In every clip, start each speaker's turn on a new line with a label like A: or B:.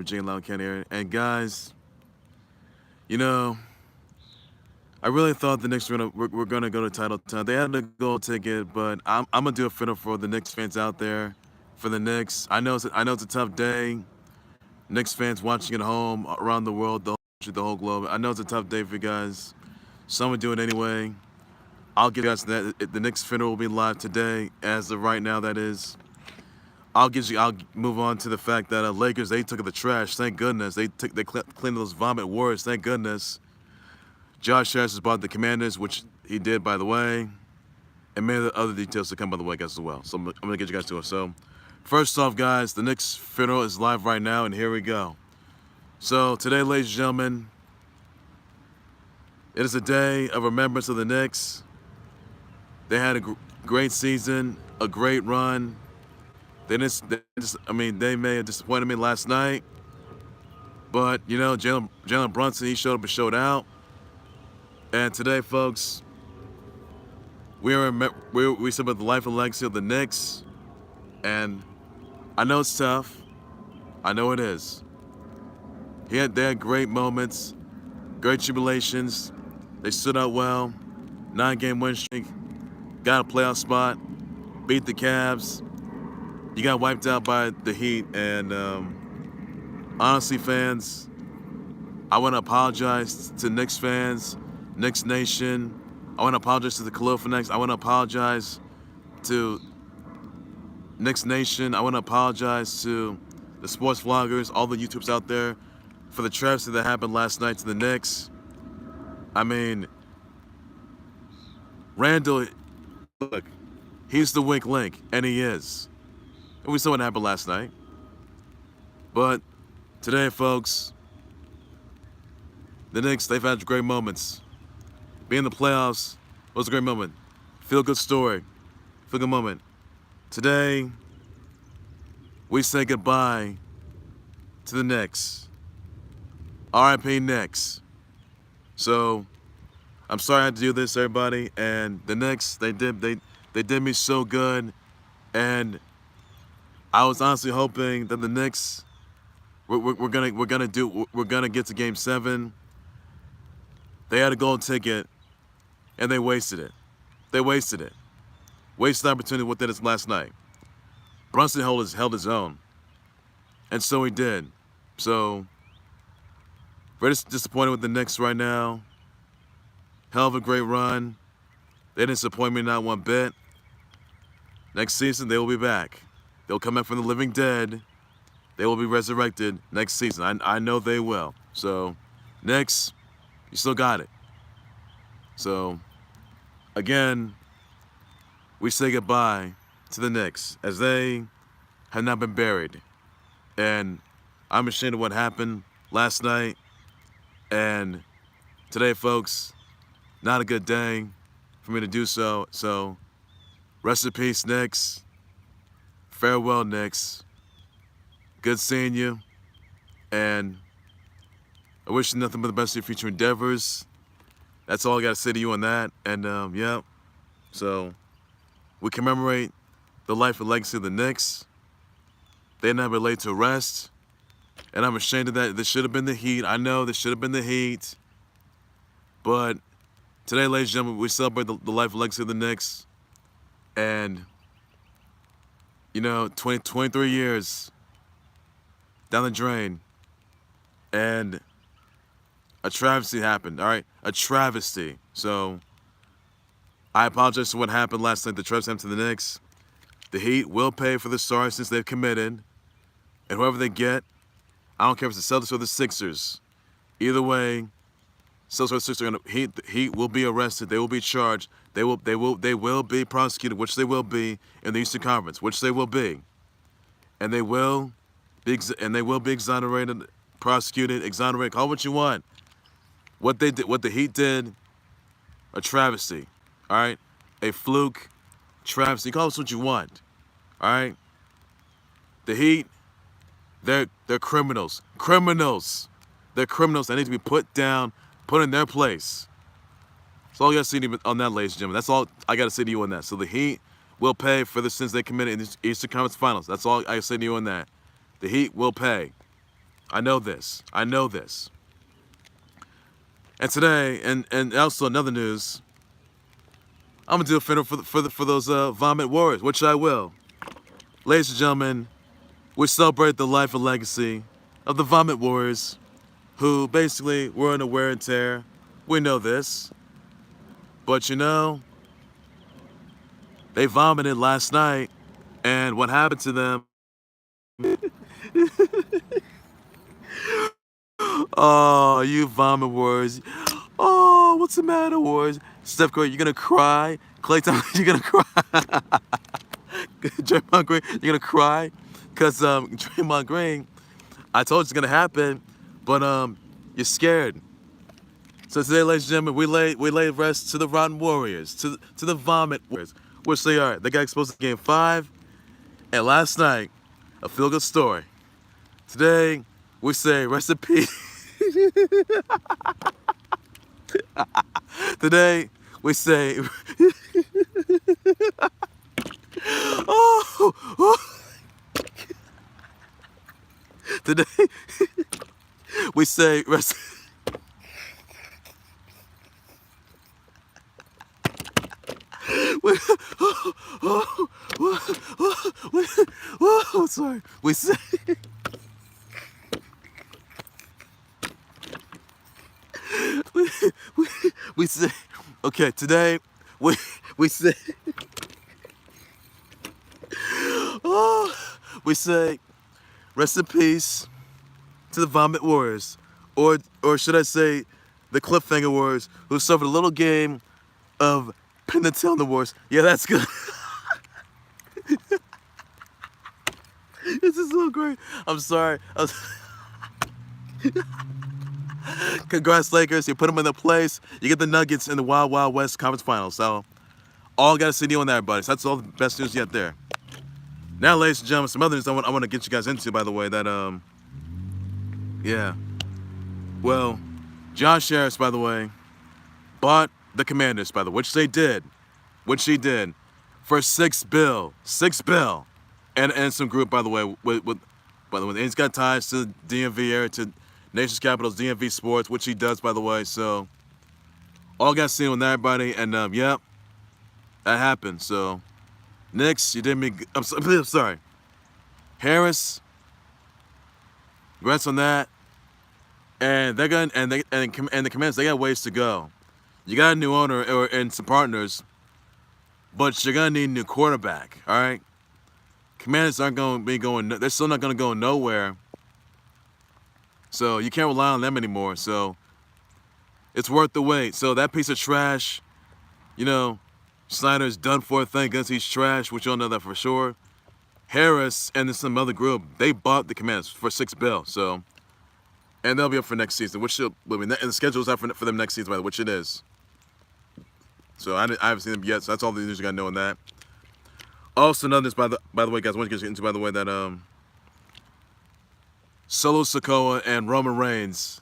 A: Virginia Loud County area. And guys, you know, I really thought the Knicks were gonna go to title town. They had a gold ticket, but I'm gonna do a fiddle for the Knicks fans out there, for the Knicks. I know it's a tough day. Knicks fans watching at home, around the world, the whole globe. I know it's a tough day for you guys. So I'm gonna do it anyway. I'll get you guys that. The Knicks fiddle will be live today, as of right now. That is. I'll move on to the fact that Lakers, they took the trash. Thank goodness they cleaned those vomit words. Thank goodness. Josh Harris has bought the Commanders, which he did, by the way, and many of the other details to come, by the way, guys, as well. So I'm gonna get you guys to it. So first off, guys, the Knicks funeral is live right now, and here we go. So today, ladies and gentlemen, it is a day of remembrance of the Knicks. They had a great season, a great run. They may have disappointed me last night, but Jalen Brunson, he showed up and showed out. And today, folks, we celebrate the life and legacy of the Knicks. And I know it's tough. I know it is. They had great moments, great tribulations. They stood out well. 9-game win streak. Got a playoff spot. Beat the Cavs. You got wiped out by the Heat, and honestly, fans, I want to apologize to Knicks fans, Knicks Nation. I want to apologize to the Khalil for Knicks. I want to apologize to Knicks Nation. I want to apologize to the sports vloggers, all the YouTubers out there, for the travesty that happened last night to the Knicks. I mean, Randall, look, he's the weak link, and he is. And we saw what happened last night. But today, folks, the Knicks, they've had great moments. Being in the playoffs was a great moment. Feel-good story. Feel-good moment. Today, we say goodbye to the Knicks. R.I.P. Knicks. So, I'm sorry I had to do this, everybody. And the Knicks, they did me so good. And I was honestly hoping that the Knicks, we're gonna get to Game 7. They had a gold ticket, and they wasted it. They wasted it. Wasted the opportunity with this last night. Brunson held his own, and so he did. So very disappointed with the Knicks right now. Hell of a great run. They didn't disappoint me not one bit. Next season, they will be back. They'll come back from the living dead. They will be resurrected next season. I know they will. So, Knicks, you still got it. So, again, we say goodbye to the Knicks as they have not been buried. And I'm ashamed of what happened last night. And today, folks, not a good day for me to do so. So, rest in peace, Knicks. Farewell, Knicks. Good seeing you. And I wish you nothing but the best of your future endeavors. That's all I got to say to you on that. And, yeah. So, we commemorate the life and legacy of the Knicks. They never laid to rest. And I'm ashamed of that. This should have been the Heat. I know this should have been the Heat. But today, ladies and gentlemen, we celebrate the life and legacy of the Knicks. And 23 years down the drain, and a travesty happened, all right? A travesty. So, I apologize for what happened last night, the travesty happened to the Knicks. The Heat will pay for the sorry since they've committed, and whoever they get, I don't care if it's the Celtics or the Sixers. Either way, Celtics or the Sixers are gonna Heat will be arrested. They will be charged. They will be prosecuted, which they will be in the Eastern Conference, which they will be, and they will be exonerated, prosecuted, exonerated. Call it what you want. What they did, what the Heat did, a travesty. All right, a fluke, travesty. Call it what you want. All right. The Heat, they're criminals. Criminals. They're criminals that need to be put down, put in their place. That's all I got to say to you on that, ladies and gentlemen. That's all I got to say to you on that. So the Heat will pay for the sins they committed in the Eastern Conference Finals. That's all I say to you on that. The Heat will pay. I know this. I know this. And today, and also another news, I'm gonna do a funeral for those vomit warriors, which I will. Ladies and gentlemen, we celebrate the life and legacy of the vomit warriors, who basically were in a wear and tear. We know this, but you know, they vomited last night, and what happened to them? Oh, you vomit warriors. Oh, what's the matter, warriors? Steph Curry, you gonna cry? Klay Thompson, you gonna cry? Draymond Green, you gonna cry? Cause Draymond Green, I told you it's gonna happen, but you're scared. So today, ladies and gentlemen, we lay rest to the rotten warriors, to the vomit warriors, which they are. They got exposed in Game 5, and last night, a feel-good story. Today, we say rest in peace. Today, we say, today, we say rest. Sorry. We say. We say. Okay, today we say. We say, rest in peace to the vomit warriors, or should I say, the cliffhanger warriors, who suffered a little game of pin the tail on the warriors. Yeah, that's good. This is so great. I'm sorry. Congrats, Lakers. You put them in their place. You get the Nuggets in the Wild Wild West Conference Finals. So, all got to see you on that, buddy. So that's all the best news yet there. Now, ladies and gentlemen, some other news I want to get you guys into, by the way, that, yeah. Well, Josh Harris, by the way, bought the Commanders, by the way, which he did, for $6 billion, and some group, by the way, by the way, he's got ties to DMV area, to Nation's Capitals, DMV Sports, which he does, by the way. So, all got seen on that, buddy, and yep, that happened. So, Knicks, you did me. I'm sorry. Harris, congrats on that. And they're going, and the Commanders, they got ways to go. You got a new owner and some partners, but you're gonna need a new quarterback. All right. Commanders aren't going to be going. They're still not going to go nowhere. So you can't rely on them anymore. So it's worth the wait. So that piece of trash, you know, Snyder's done for. Thank goodness he's trash, which you'll know that for sure. Harris and then some other group, they bought the Commanders for $6 billion. So, and they'll be up for next season, which and the schedule's out for them next season, by the way, which it is. So I haven't seen them yet. So that's all the news you got to know on that. Also, another news, by the way, guys, I want to get into, by the way, that Solo Sikoa and Roman Reigns,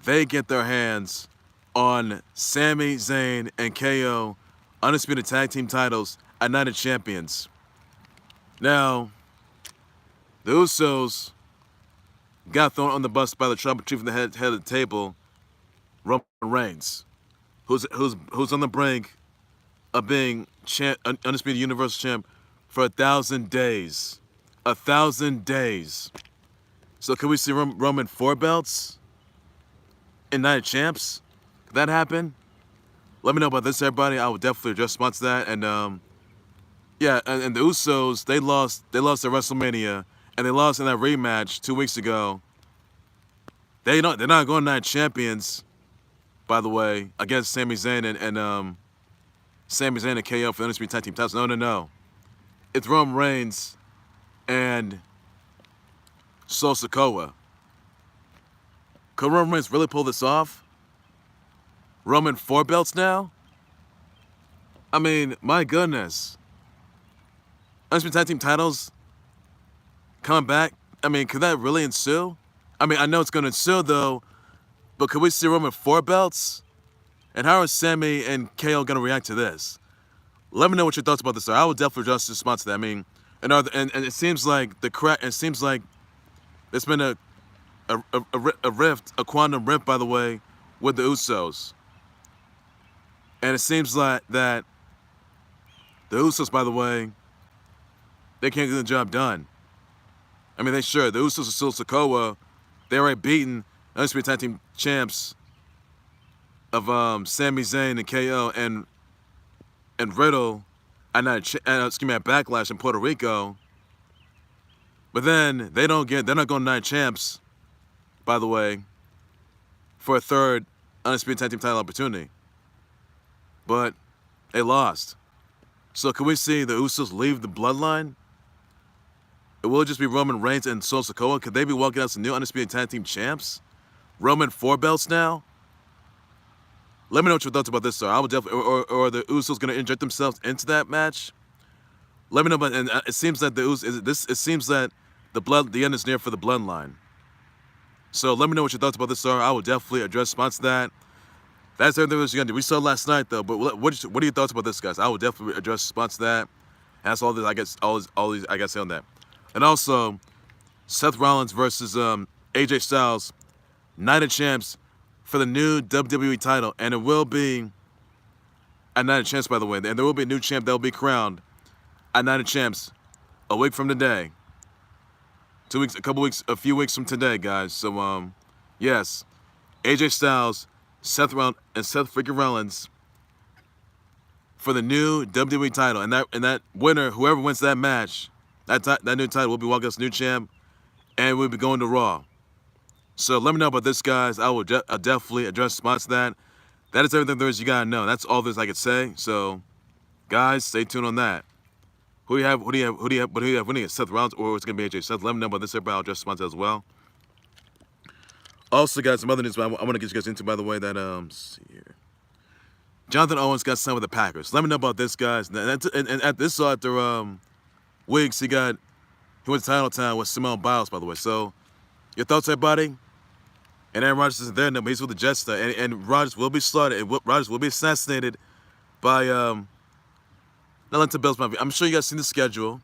A: they get their hands on Sami, Zayn, and KO Undisputed Tag Team titles at Night of Champions. Now, the Usos got thrown on the bus by the tribal chief in the head of the table, Roman Reigns, who's on the brink of being Undisputed Universal Champ for 1,000 days. 1,000 days. So can we see Roman 4 belts in Night of Champs? Could that happen? Let me know about this, everybody. I will definitely just response to that. And yeah, and the Usos, they lost at WrestleMania, and they lost in that rematch 2 weeks ago. They're not going to Night Champions, by the way, against Sami Zayn and Sami Zayn and KO for the Undisputed Tag Team titles. No. It's Roman Reigns and Solo Sikoa. Could Roman Reigns really pull this off? Roman 4 belts now? I mean, my goodness. Undisputed Tag Team titles coming back. I mean, could that really ensue? I mean, I know it's going to ensue, though, but could we see Roman 4 belts? And how are Sami and KO going to react to this? Let me know what your thoughts about this are. I will definitely just respond to that. I mean, and it seems like there's been a a quantum rift, by the way, with the Usos. And it seems like that the Usos, by the way, they can't get the job done. I mean, the Usos are still Sikoa. They already beaten Undisputed Tag Team champs of Sami, Zayn, and KO and Riddle at Backlash in Puerto Rico. But then they're not going night champs, by the way, for a third Undisputed Tag Team title opportunity. But they lost. So can we see the Usos leave the bloodline? It will just be Roman Reigns and Solo Sikoa. Could they be walking out some new Undisputed Tag Team champs? Roman 4 belts now? Let me know what your thoughts about this, sir. I would definitely, or the Usos going to inject themselves into that match? Let me know. But it seems that it seems that the end is near for the bloodline. So let me know what your thoughts about this, sir. I will definitely address response to that. That's everything that you're gonna do. We saw last night though, but what are your thoughts about this, guys? I will definitely address response to that. And that's all this I guess all these I got to say on that. And also, Seth Rollins versus AJ Styles, Night of Champs for the new WWE title, and it will be at Night of Champs, by the way. And there will be a new champ that will be crowned at Night of Champs a week from today. 2 weeks, a few weeks from today, guys. So yes, AJ Styles, Seth freaking Rollins for the new WWE title, and that winner, whoever wins that match, that new title will be walking us new champ, and we'll be going to Raw. So let me know about this, guys. I'll definitely address response to that. That is everything there is you gotta know. That's all there's I could say. So, guys, stay tuned on that. Who do you have? Winning it? Seth Rollins, or it's gonna be AJ Seth? Let me know about this. Everybody, I'll address response as well. Also, guys, some other news I want to get you guys into, by the way, that let's see here. Jonathan Owens got signed with the Packers. Let me know about this, guys. And at this after weeks, he went to Title Town with Simone Biles, by the way. So, your thoughts, everybody? And Aaron Rodgers isn't there now, but he's with the Jets, and Rodgers will be slaughtered. And Rodgers will be assassinated by not Atlanta Bills Mafia. I'm sure you guys seen the schedule,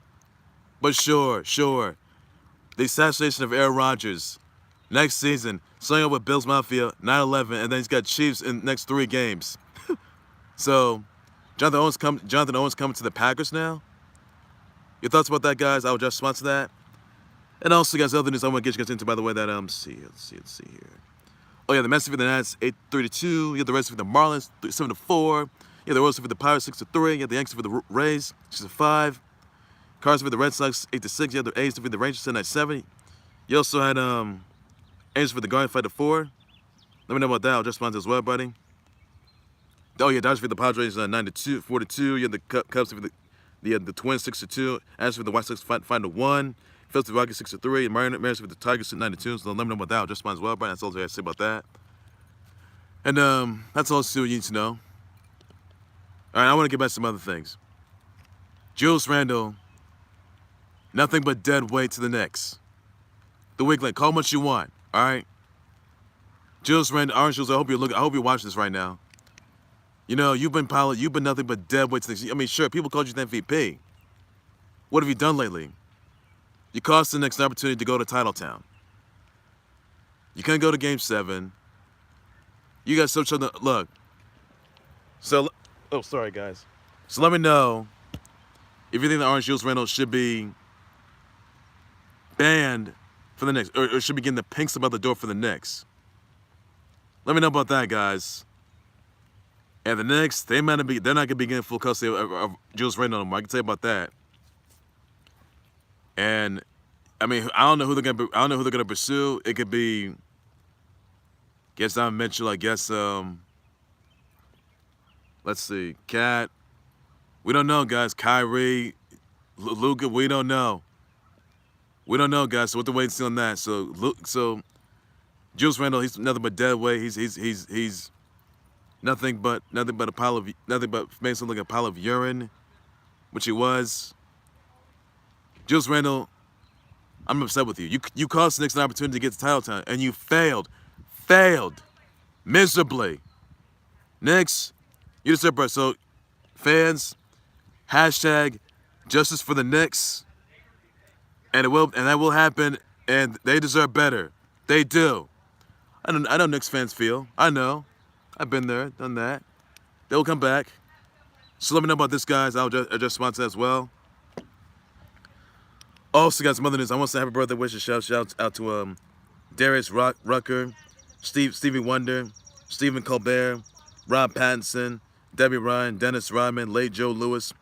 A: but sure, the assassination of Aaron Rodgers next season, starting up with Bills Mafia 9/11, and then he's got Chiefs in the next 3 games. So, Jonathan Owens coming to the Packers now. Your thoughts about that, guys? I will just respond to that. And also, guys, other news I want to get you guys into, by the way, that let's see here. Oh yeah, the Mets defeat the Nats 8-3-2. You have the Reds defeat the Marlins 7-4. You have the Orioles defeat the Pirates 6-3. You have the Yanks defeat the Rays 6-5. Cardinals defeat the Red Sox 8-6. You have the A's defeat the Rangers 10-7. You also had Angels for the Guardians 5-4. Let me know about that. I'll just respond to as well, buddy. Oh yeah, Dodgers defeat the Padres 9-4-2. You have the Cubs defeat the Twins 6-2. Astros for the White Sox 5-1. Phillies the Rockies 6-3. And Mariners for the Tigers 9-2. So let me know about that. I'll just respond as well, buddy. That's all I have to say about that. And that's all you need to know. All right, I want to get back to some other things. Julius Randle, nothing but dead weight to the Knicks. The weekly, call what you want. All right. Julius Randle, Orange Jules, I hope you're watching this right now. You know, you've been nothing but dead weight to the Knicks. I mean, sure, people called you the MVP. What have you done lately? You cost the Knicks an opportunity to go to Title Town. You couldn't go to Game 7. You guys still trying to look. So, oh, sorry, guys. So let me know if you think that Orange Julius Randle should be banned for the Knicks, or should be getting the pink slip out the door for the Knicks. Let me know about that, guys. And the Knicks, they're not gonna be getting full custody of Julius Randle anymore. I can tell you about that. And I mean, I don't know who they're gonna pursue. It could be, guess Donovan Mitchell. I guess let's see, Cat. We don't know, guys. Kyrie, Luka. We don't know. We don't know, guys. So we'll have to wait and see on that. So Julius Randle, he's nothing but dead weight. He's nothing but a pile of made something like a pile of urine, which he was. Julius Randle, I'm upset with you. You cost the Knicks an opportunity to get to Title Town, and you failed miserably. Knicks, you deserve better. So, fans, hashtag justice for the Knicks, and that will happen, and they deserve better. They do. I know Knicks fans feel. I know. I've been there, done that. They'll come back. So let me know about this, guys. I'll just respond to that as well. Also, got some other news. I want to say happy birthday wishes. Shout out to Darius Rucker, Stevie Wonder, Stephen Colbert, Rob Pattinson, Debbie Ryan, Dennis Rodman, late Joe Lewis,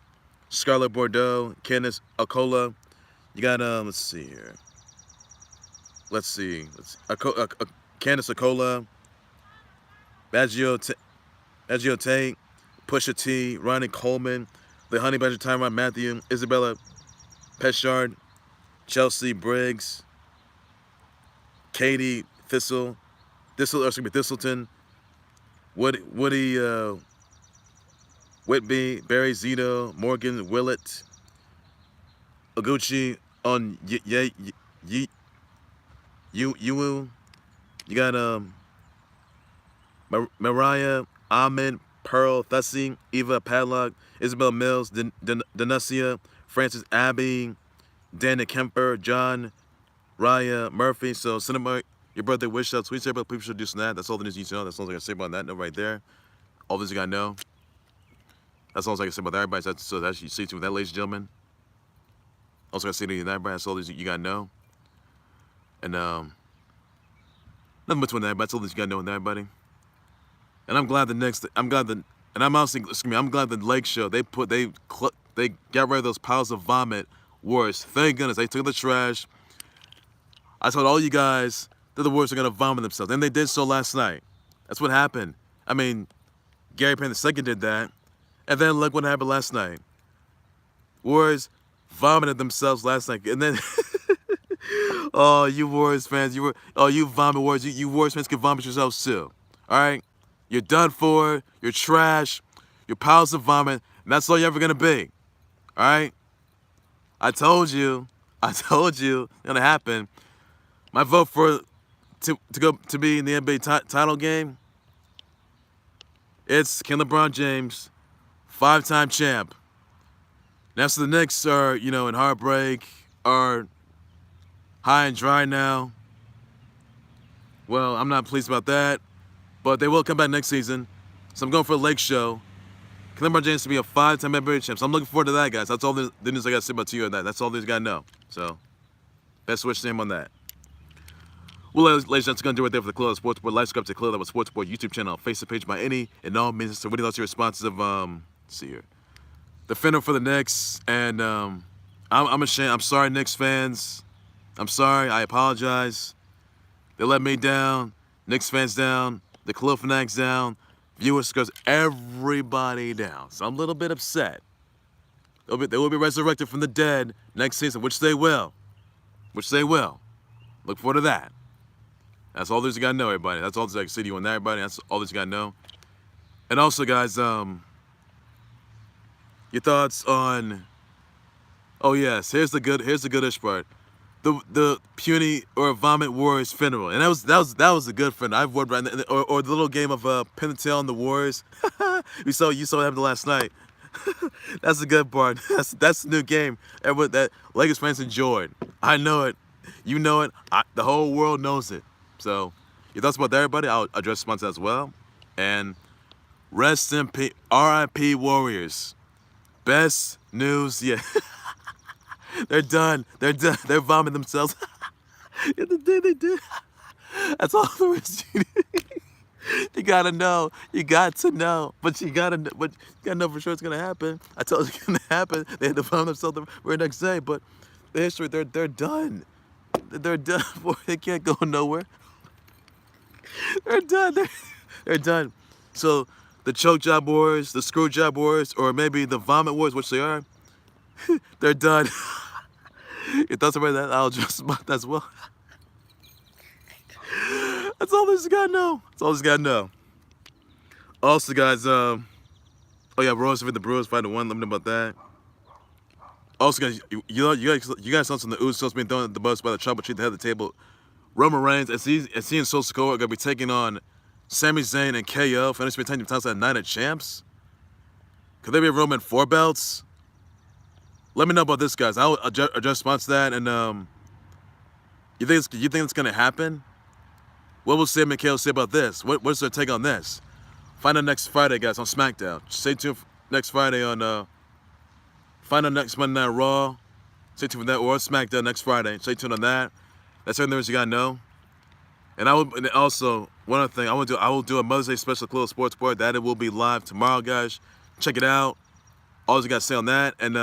A: Scarlett Bordeaux, Candace Acola. You got let's see here. Let's see. Candace Acola, Baggio Tate, Pusha T, Ronnie Coleman, the Honey Badger Tyron Matthew, Isabella Peshard, Chelsea Briggs, Katie Thistleton, Woody Whitby, Barry Zito, Morgan Willett, Oguchi on You got Mariah, Ahmed, Pearl, Thussie, Eva Padlock, Isabel Mills, Denusia, Francis Abbey, Dana Kemper, John, Raya, Murphy. So send them your birthday wish out, tweets, everybody. People should do some that. That's all the news you need to know. That's all I can say about that note right there. All this you gotta know. That's all I can say about everybody. So that's you see to that, ladies and gentlemen. Also, I say to you that, everybody. That's all this you gotta know. And nothing much with that, but that's all this you gotta know with everybody. And I'm glad I'm glad the Lake Show they got rid of those piles of vomit. Worse, thank goodness they took the trash. I told all you guys that the Warriors are gonna vomit themselves, and they did so last night. That's what happened. I mean, Gary Payne II did that, and then look what happened last night. Warriors vomited themselves last night, and then oh, you Warriors fans, you vomit Warriors, you Warriors fans can vomit yourselves too. All right, you're done for. You're trash. You're piles of vomit, and that's all you're ever gonna be. All right. I told you it's gonna happen. My vote for to be in the NBA title game. It's King LeBron James, 5-time champ. Now, so the Knicks are in heartbreak, are high and dry now. Well, I'm not pleased about that, but they will come back next season. So I'm going for a Lake Show. King LeBron James to be a 5-time NBA champ. So I'm looking forward to that, guys. That's all the news I got to say about you on that. That's all these guys know. So, best wish to him on that. Well, ladies and gentlemen, that's going to do it there for the Khalil Sports Board. Like, subscribe to Khalil Sports Board YouTube channel, Facebook page by any and all means. So, what are your responses of, let's see here. Defender for the Knicks. And I'm ashamed. I'm sorry, Knicks fans. I'm sorry. I apologize. They let me down. Knicks fans down. The Khalil fanatics down. Viewers goes everybody down. So I'm a little bit upset. They will be resurrected from the dead next season, which they will. Look forward to that. That's all there's you gotta know, everybody. That's all there's I can say to you on that, everybody. That's all there's you gotta know. And also, guys, your thoughts on? Oh yes, here's the goodish part. The puny or vomit Warriors funeral, and that was a good funeral. I've worked right or the little game of pin the tail on the Warriors. you saw what happened last night. That's the good part. That's the new game. Everyone that Lakers fans enjoyed. I know it. You know it. The whole world knows it. So your thoughts about that, everybody? I'll address sponsors as well. And rest in peace, R.I.P. Warriors. Best news yet. They're done. They're vomiting themselves. They did. That's all the rest. You gotta know. You got to know. But you gotta know for sure it's gonna happen. I told you it's gonna happen. They had to vomit themselves the very next day. But the history, they're done. They're done. Boy, they can't go nowhere. They're done. They're done. So the choke job wars, the screw job wars, or maybe the vomit wars, which they are, they're done. Your thoughts about that? I'll address about that as well. That's all this gotta know. That's all this gotta know. Also, guys, oh yeah, Rollins with the Brewers 5-1. Let me know about that. Also, guys, you guys saw some of the Usos being thrown at the bus by the Trouble Tree at the head of the table. Roman Reigns and he and Sikoa are gonna be taking on Sami Zayn and KO for the next times at Night of Champs. Could there be a Roman 4 belts? Let me know about this, guys. I'll adjust response to that. And you think it's gonna happen? What will Sami and Khalil say about this? What's their take on this? Find out next Friday, guys, on SmackDown. Stay tuned next Friday on, find out next Monday Night Raw. Stay tuned for that, or SmackDown next Friday. Stay tuned on that. That's everything you gotta know. And also, one other thing, I will do a Mother's Day special Khalil Sports Board. That it will be live tomorrow, guys. Check it out. All you gotta say on that, and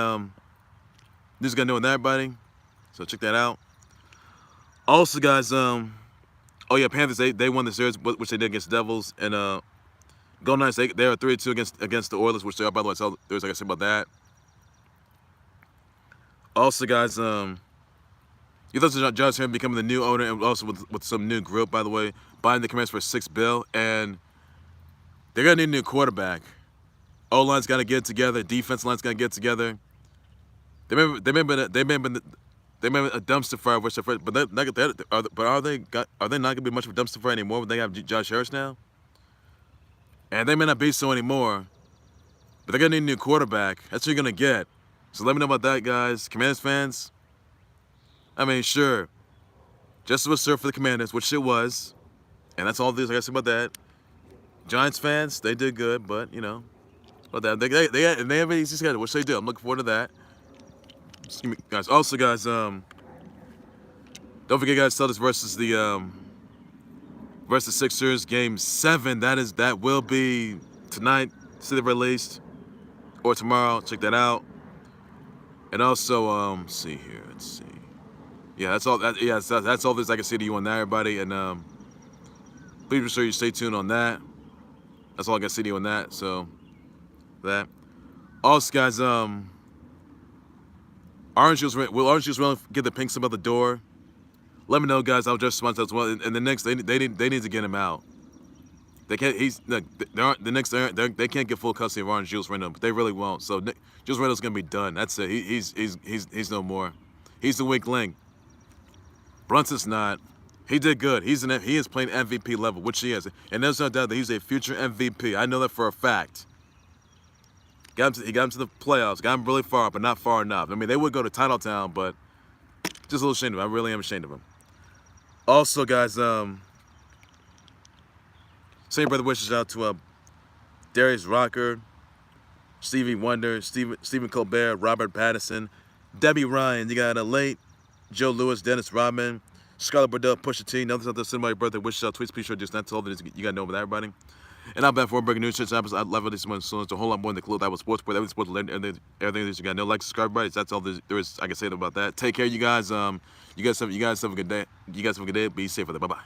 A: just gotta know on that, everybody. So check that out. Also, guys, oh yeah, Panthers, they won the series, which they did against the Devils, and Golden Knights, they are 3-2 against the Orioles, which they are, by the way. So there's like I said about that. Also, guys, you thought Josh Henry becoming the new owner, and also with some new group, by the way, buying the Commanders for $6 billion, and they're gonna need a new quarterback. O-line's gotta get together, defense line's gotta get together. They may have been a dumpster fire, but are they not gonna be much of a dumpster fire anymore when they have Josh Harris now? And they may not be so anymore, but they're gonna need a new quarterback. That's what you're gonna get. So let me know about that, guys. Commanders fans. I mean, sure, justice was served for the Commanders, which it was, and that's all this I got to say about that. Giants fans, they did good, but you know, but that they have an easy schedule, which they do. I'm looking forward to that. Excuse me, guys. Also, guys, don't forget, guys, Celtics versus Sixers, Game 7. That will be tonight. See the released, or tomorrow. Check that out. And also, let's see here. Let's see. Yeah, that's all. That's all this I can say to you on that, everybody. And please be sure you stay tuned on that. That's all I can say to you on that. So that. Also, guys, Orange Juice will get the pink slip out the door. Let me know, guys. I'll just respond to that as well. And the Knicks, they need to get him out. They can't. The Knicks. They can't get full custody of Orange Juice right now, but they really won't. So Juice Randle's gonna be done. That's it. He's no more. He's the weak link. Brunson's not. He did good. He is playing MVP level, which he is, and there's no doubt that he's a future MVP. I know that for a fact. He got him to the playoffs. Got him really far, but not far enough. I mean, they would go to Title Town, but just a little ashamed of him. I really am ashamed of him. Also, guys, same brother wishes out to Darius Rucker, Stevie Wonder, Stephen Colbert, Robert Pattinson, Debbie Ryan. You got a late Joe Lewis, Dennis Rodman, Scarlett Bordeaux, Pusha T. Nothing's out there. Somebody birthday wishes out. Tweets, please sure just not tell them. You gotta know about everybody. And I'm back for breaking news. I love this one. So it's a whole lot more than the clue that was sports, but everything sports, everything that you gotta know. Like, subscribe, everybody. That's all there is I can say about that. Take care, you guys. You guys have a good day. You guys have a good day. Be safe with it. Bye bye.